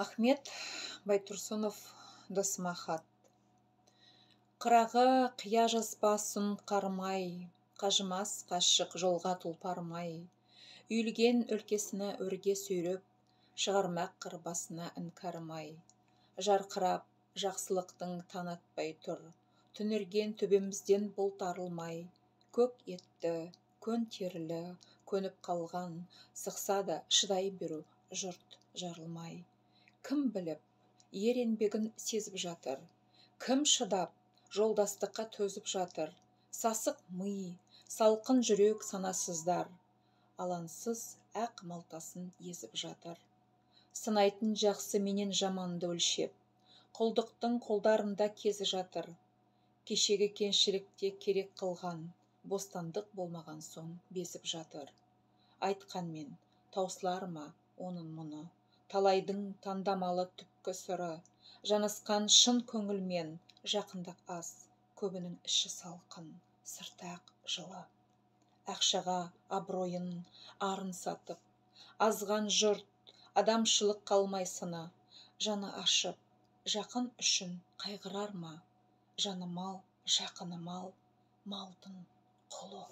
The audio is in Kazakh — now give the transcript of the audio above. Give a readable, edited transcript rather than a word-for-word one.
Ахмет Байтұрсынов досыма хат. Қырағы қия жазбасын қармай, қажымас қашық жолға тұлпармай, үйілген өлкесіні өрге сүйреп, шығармақ қыр басына іңкәрмай. Жарқырап жақсылықтың таң атпай тұр, түнерген төбемізден бұлт арылмай. Көк етті, көн терілі, көніп қалған, сықса да шыдай беру жұрт жарылмай. Кім біліп, ер еңбегін сезіп жатыр, кім шыдап, жолдастыққа төзіп жатыр. Сасық ми, салқын жүрек санасыздар, алаңсыз ақ малтасын езіп жатыр. Сынайтын жақсы менен жаманды өлшеп, құлдықтың қолдарында кезі жатыр. Кешегі кеңшілікте керек қылған, бостандық болмаған соң безіп жатыр. Айтқанмен таусылар ма оның мұны, талайдың таңдамалы түпкі сыры. Жанысқан шын көңілмен жақындық аз, көбінің іші салқын, сыртақ жылы. Ақшаға абыройын, арын сатып, азған жұрт, адамшылық қалмай сыны. Жаны ашып, жақын үшін қайғырар ма? Жаны мал, жақыны мал, малдың құлы.